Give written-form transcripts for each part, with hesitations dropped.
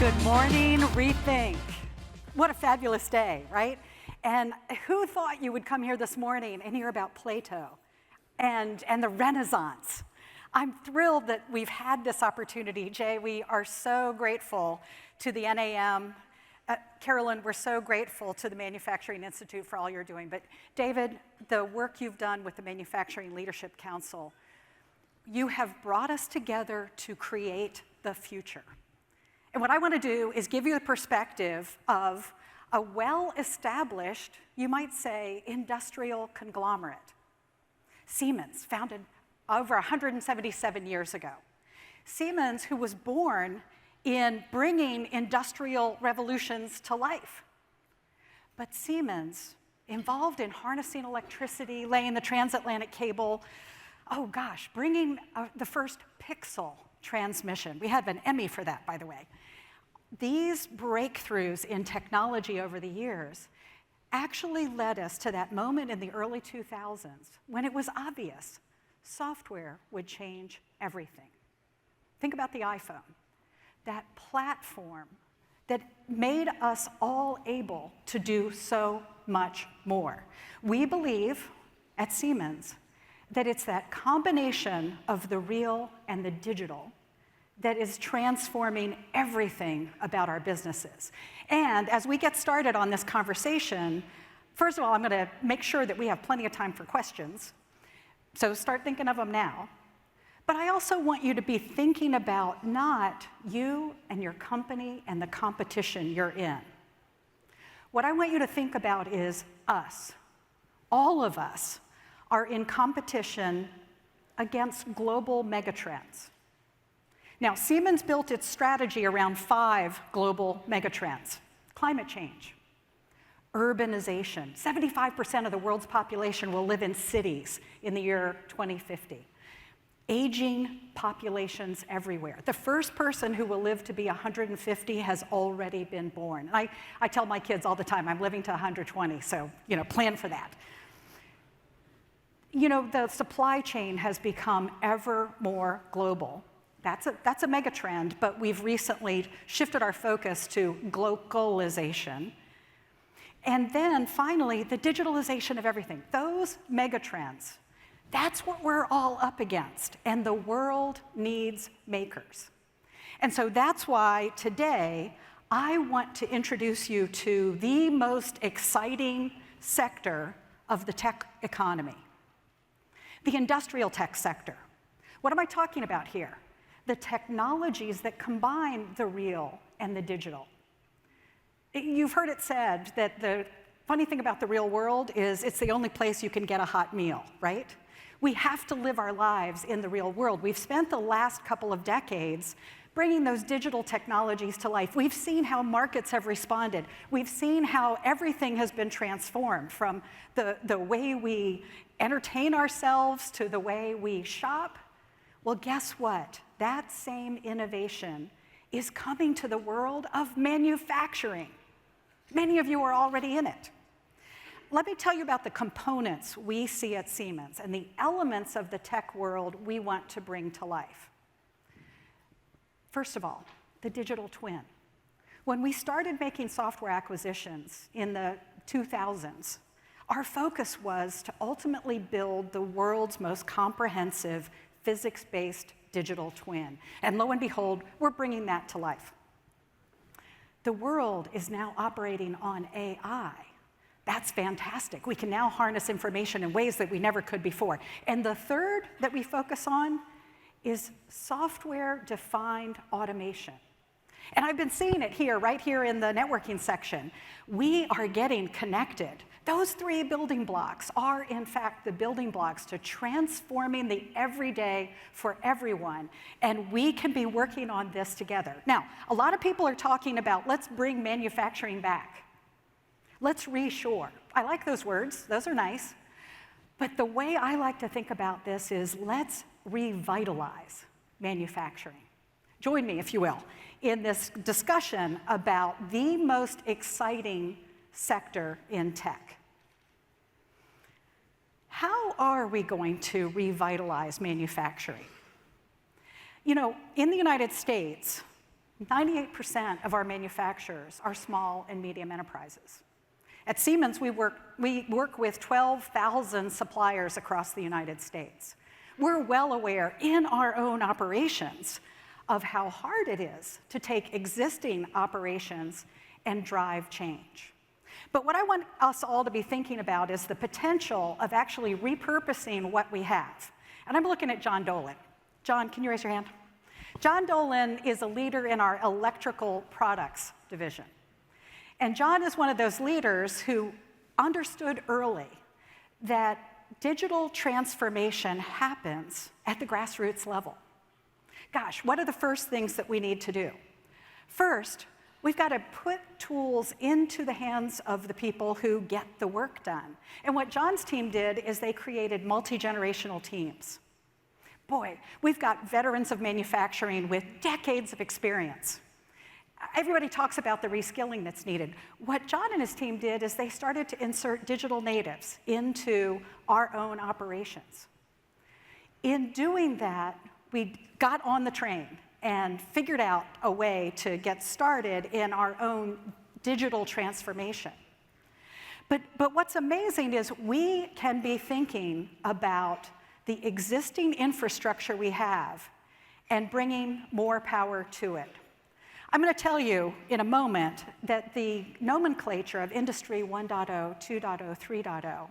Good morning, ReThink. What a fabulous day, right? And who thought you would come here this morning and hear about Plato and the Renaissance? I'm thrilled that we've had this opportunity. Jay, we are so grateful to the NAM. Carolyn, we're so grateful to the Manufacturing Institute for all you're doing. But David, the work you've done with the Manufacturing Leadership Council, you have brought us together to create the future. And what I want to do is give you a perspective of a well-established, you might say, industrial conglomerate. Siemens, founded over 177 years ago. Siemens, who was born in bringing industrial revolutions to life. But Siemens, involved in harnessing electricity, laying the transatlantic cable, bringing the first pixel transmission. We had an Emmy for that, by the way. These breakthroughs in technology over the years actually led us to that moment in the early 2000s when it was obvious software would change everything. Think about the iPhone, that platform that made us all able to do so much more. We believe at Siemens that it's that combination of the real and the digital that is transforming everything about our businesses. And as we get started on this conversation, first of all, I'm going to make sure that we have plenty of time for questions. So start thinking of them now. But I also want you to be thinking about not you and your company and the competition you're in. What I want you to think about is us. All of us are in competition against global megatrends. Now, Siemens built its strategy around 5 global megatrends: climate change, urbanization. 75% of the world's population will live in cities in the year 2050. Aging populations everywhere. The first person who will live to be 150 has already been born. I tell my kids all the time, I'm living to 120, so plan for that. The supply chain has become ever more global. That's a mega trend, but we've recently shifted our focus to globalization. And then finally, the digitalization of everything. Those mega trends, that's what we're all up against, and the world needs makers. And so that's why today I want to introduce you to the most exciting sector of the tech economy, the industrial tech sector. What am I talking about here? The technologies that combine the real and the digital. You've heard it said that the funny thing about the real world is it's the only place you can get a hot meal, right? We have to live our lives in the real world. We've spent the last couple of decades bringing those digital technologies to life. We've seen how markets have responded. We've seen how everything has been transformed, from the way we entertain ourselves to the way we shop. Well, guess what? That same innovation is coming to the world of manufacturing. Many of you are already in it. Let me tell you about the components we see at Siemens and the elements of the tech world we want to bring to life. First of all, the digital twin. When we started making software acquisitions in the 2000s, our focus was to ultimately build the world's most comprehensive physics-based digital twin. And lo and behold, we're bringing that to life. The world is now operating on AI. That's fantastic. We can now harness information in ways that we never could before. And the third that we focus on is software-defined automation. And I've been seeing it here, right here in the networking section. We are getting connected. Those 3 building blocks are, in fact, the building blocks to transforming the everyday for everyone. And we can be working on this together. Now, a lot of people are talking about, let's bring manufacturing back. Let's reshore. I like those words. Those are nice. But the way I like to think about this is, let's revitalize manufacturing. Join me, if you will, in this discussion about the most exciting sector in tech. How are we going to revitalize manufacturing? In the United States, 98% of our manufacturers are small and medium enterprises. At Siemens, we work with 12,000 suppliers across the United States. We're well aware in our own operations of how hard it is to take existing operations and drive change. But what I want us all to be thinking about is the potential of actually repurposing what we have. And I'm looking at John Dolan. John, can you raise your hand? John Dolan is a leader in our electrical products division. And John is one of those leaders who understood early that digital transformation happens at the grassroots level. Gosh, what are the first things that we need to do? First, we've got to put tools into the hands of the people who get the work done. And what John's team did is they created multi-generational teams. Boy, we've got veterans of manufacturing with decades of experience. Everybody talks about the reskilling that's needed. What John and his team did is they started to insert digital natives into our own operations. In doing that, we got on the train and figured out a way to get started in our own digital transformation. But what's amazing is we can be thinking about the existing infrastructure we have and bringing more power to it. I'm going to tell you in a moment that the nomenclature of Industry 1.0, 2.0, 3.0,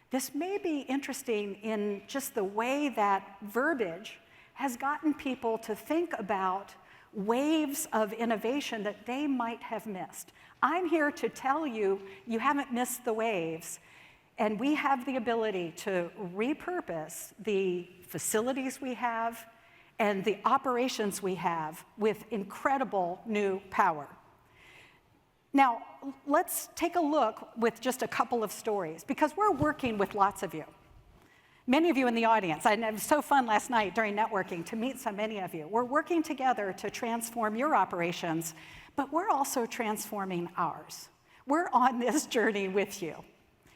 this may be interesting in just the way that verbiage has gotten people to think about waves of innovation that they might have missed. I'm here to tell you, you haven't missed the waves, and we have the ability to repurpose the facilities we have and the operations we have with incredible new power. Now, let's take a look with just a couple of stories, because we're working with lots of you. Many of you in the audience, and it was so fun last night during networking to meet so many of you. We're working together to transform your operations, but we're also transforming ours. We're on this journey with you.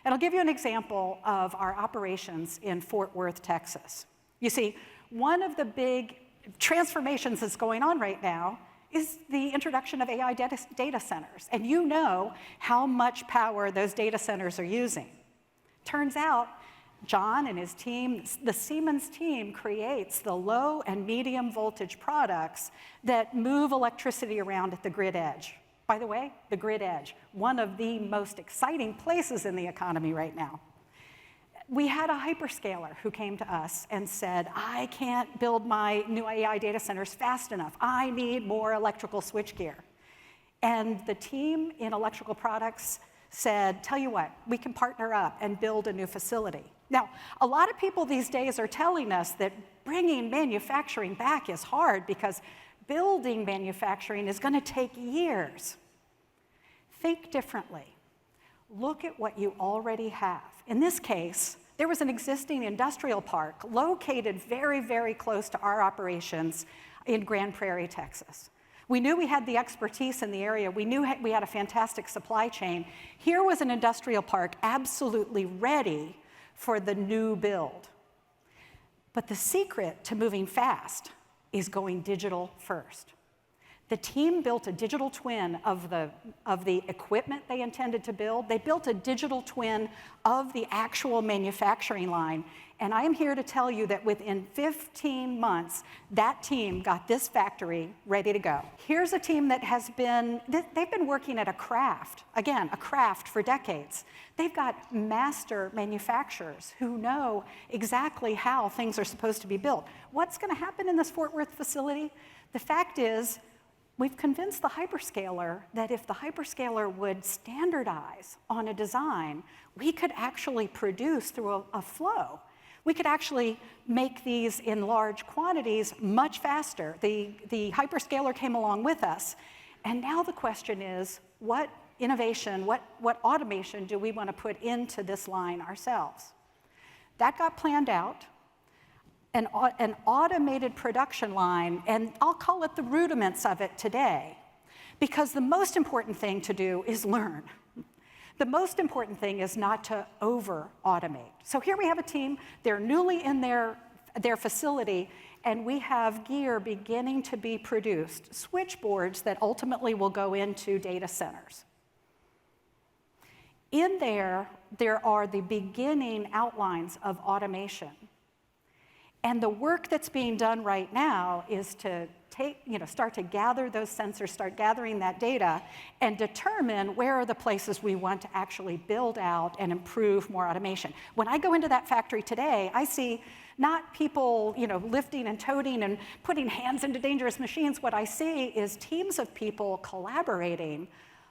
And I'll give you an example of our operations in Fort Worth, Texas. You see, one of the big transformations that's going on right now is the introduction of AI data centers. And you know how much power those data centers are using. Turns out, John and his team, the Siemens team, creates the low and medium voltage products that move electricity around at the grid edge. By the way, the grid edge, one of the most exciting places in the economy right now. We had a hyperscaler who came to us and said, I can't build my new AI data centers fast enough. I need more electrical switchgear. And the team in electrical products said, tell you what, we can partner up and build a new facility. Now, a lot of people these days are telling us that bringing manufacturing back is hard because building manufacturing is going to take years. Think differently. Look at what you already have. In this case, there was an existing industrial park located very, very close to our operations in Grand Prairie, Texas. We knew we had the expertise in the area. We knew we had a fantastic supply chain. Here was an industrial park absolutely ready for the new build. But the secret to moving fast is going digital first. The team built a digital twin of the equipment they intended to build. They built a digital twin of the actual manufacturing line. And I am here to tell you that within 15 months, that team got this factory ready to go. Here's a team that has they've been working at a craft, again, a craft for decades. They've got master manufacturers who know exactly how things are supposed to be built. What's going to happen in this Fort Worth facility? The fact is, we've convinced the hyperscaler that if the hyperscaler would standardize on a design, we could actually produce through a flow. We could actually make these in large quantities much faster. The hyperscaler came along with us. And now the question is, what innovation, what automation do we want to put into this line ourselves? That got planned out. An automated production line, and I'll call it the rudiments of it today, because the most important thing to do is learn. The most important thing is not to over-automate. So here we have a team, they're newly in their facility, and we have gear beginning to be produced, switchboards that ultimately will go into data centers. In there are the beginning outlines of automation. And the work that's being done right now is to start to gather those sensors, start gathering that data, and determine where are the places we want to actually build out and improve more automation. When I go into that factory today, I see not people lifting and toting and putting hands into dangerous machines. What I see is teams of people collaborating,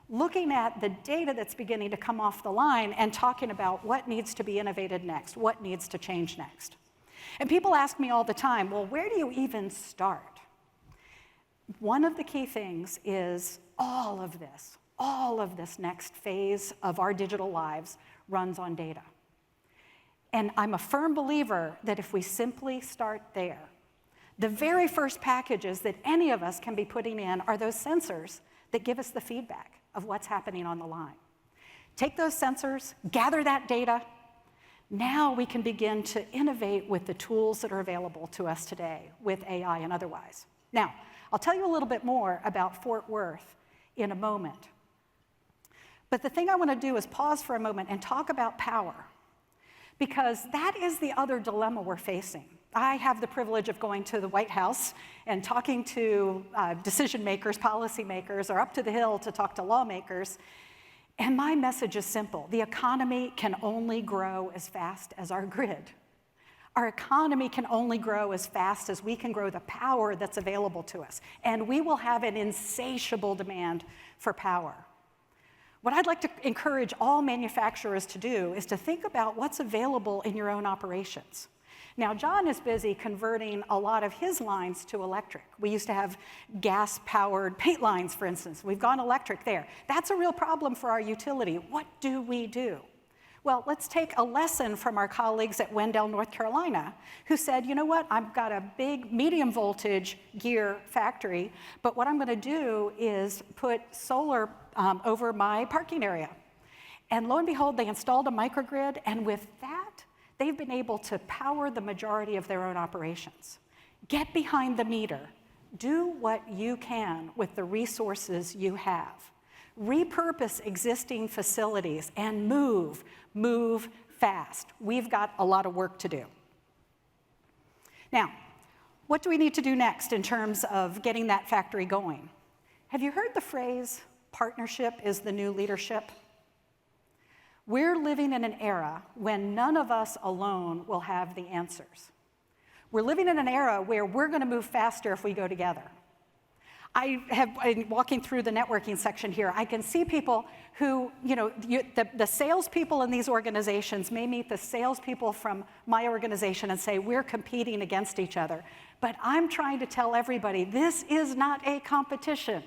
looking at the data that's beginning to come off the line and talking about what needs to be innovated next, what needs to change next. And people ask me all the time, well, where do you even start? One of the key things is all of this next phase of our digital lives runs on data. And I'm a firm believer that if we simply start there, the very first packages that any of us can be putting in are those sensors that give us the feedback of what's happening on the line. Take those sensors, gather that data. Now we can begin to innovate with the tools that are available to us today with AI and otherwise. Now, I'll tell you a little bit more about Fort Worth in a moment. But the thing I want to do is pause for a moment and talk about power, because that is the other dilemma we're facing. I have the privilege of going to the White House and talking to decision makers, policy makers, or up to the Hill to talk to lawmakers. And my message is simple. The economy can only grow as fast as our grid. Our economy can only grow as fast as we can grow the power that's available to us. And we will have an insatiable demand for power. What I'd like to encourage all manufacturers to do is to think about what's available in your own operations. Now, John is busy converting a lot of his lines to electric. We used to have gas-powered paint lines, for instance. We've gone electric there. That's a real problem for our utility. What do we do? Well, let's take a lesson from our colleagues at Wendell, North Carolina, who said, you know what, I've got a big medium voltage gear factory, but what I'm going to do is put solar over my parking area. And lo and behold, they installed a microgrid, and with that, they've been able to power the majority of their own operations. Get behind the meter. Do what you can with the resources you have. Repurpose existing facilities and move fast. We've got a lot of work to do. Now, what do we need to do next in terms of getting that factory going? Have you heard the phrase, partnership is the new leadership? We're living in an era when none of us alone will have the answers. We're living in an era where we're going to move faster if we go together. I have been walking through the networking section here. I can see people who, the salespeople in these organizations may meet the salespeople from my organization and say, we're competing against each other. But I'm trying to tell everybody, this is not a competition.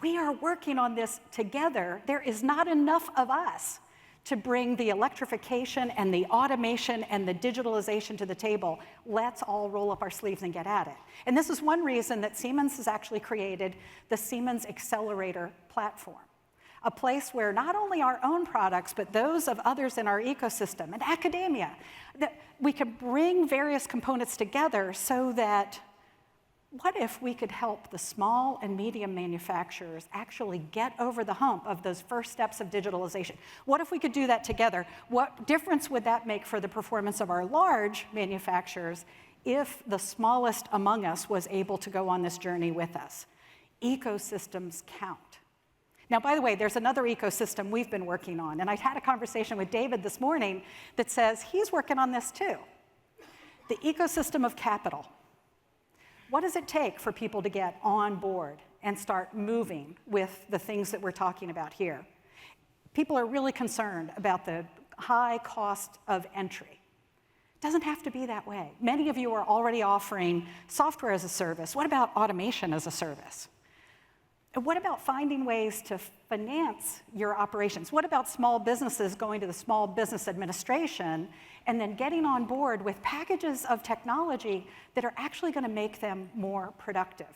We are working on this together. There is not enough of us to bring the electrification and the automation and the digitalization to the table. Let's all roll up our sleeves and get at it. And this is one reason that Siemens has actually created the Siemens Accelerator platform, a place where not only our own products, but those of others in our ecosystem and academia, that we can bring various components together so that what if we could help the small and medium manufacturers actually get over the hump of those first steps of digitalization? What if we could do that together? What difference would that make for the performance of our large manufacturers if the smallest among us was able to go on this journey with us? Ecosystems count. Now, by the way, there's another ecosystem we've been working on, and I had a conversation with David this morning that says he's working on this too. The ecosystem of capital. What does it take for people to get on board and start moving with the things that we're talking about here? People are really concerned about the high cost of entry. It doesn't have to be that way. Many of you are already offering software as a service. What about automation as a service? And what about finding ways to finance your operations? What about small businesses going to the Small Business Administration and then getting on board with packages of technology that are actually going to make them more productive?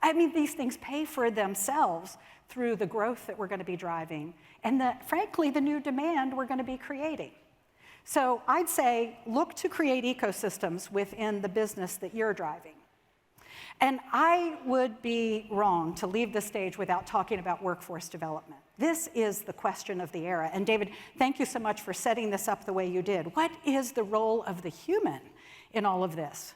I mean, these things pay for themselves through the growth that we're going to be driving and, frankly, the new demand we're going to be creating. So I'd say look to create ecosystems within the business that you're driving. And I would be wrong to leave the stage without talking about workforce development. This is the question of the era. And David, thank you so much for setting this up the way you did. What is the role of the human in all of this?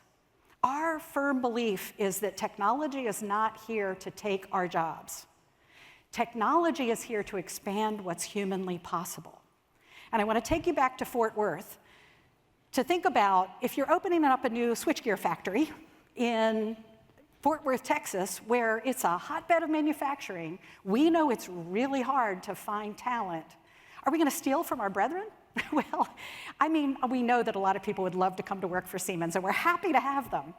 Our firm belief is that technology is not here to take our jobs. Technology is here to expand what's humanly possible. And I want to take you back to Fort Worth to think about if you're opening up a new switchgear factory in Fort Worth, Texas, where it's a hotbed of manufacturing. We know it's really hard to find talent. Are we going to steal from our brethren? Well, I mean, we know that a lot of people would love to come to work for Siemens, and we're happy to have them.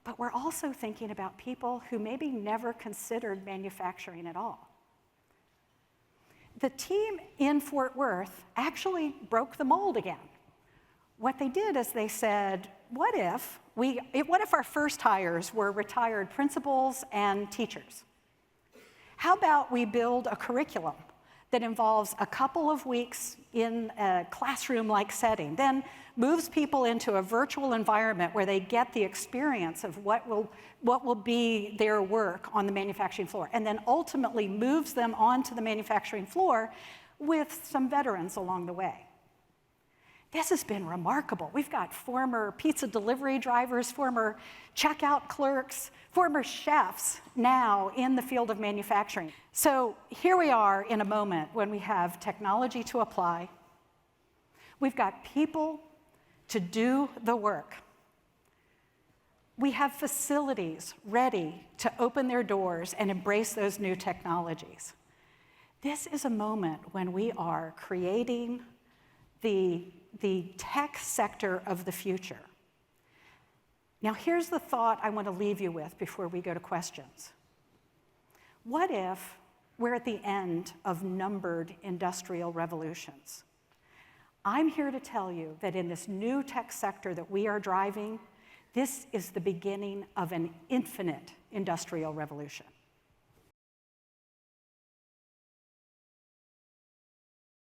But we're also thinking about people who maybe never considered manufacturing at all. The team in Fort Worth actually broke the mold again. What they did is they said, what if our first hires were retired principals and teachers? How about we build a curriculum that involves a couple of weeks in a classroom-like setting, then moves people into a virtual environment where they get the experience of what will be their work on the manufacturing floor, and then ultimately moves them onto the manufacturing floor with some veterans along the way. This has been remarkable. We've got former pizza delivery drivers, former checkout clerks, former chefs now in the field of manufacturing. So here we are in a moment when we have technology to apply. We've got people to do the work. We have facilities ready to open their doors and embrace those new technologies. This is a moment when we are creating the tech sector of the future. Now, here's the thought I want to leave you with before we go to questions. What if we're at the end of numbered industrial revolutions? I'm here to tell you that in this new tech sector that we are driving, this is the beginning of an infinite industrial revolution.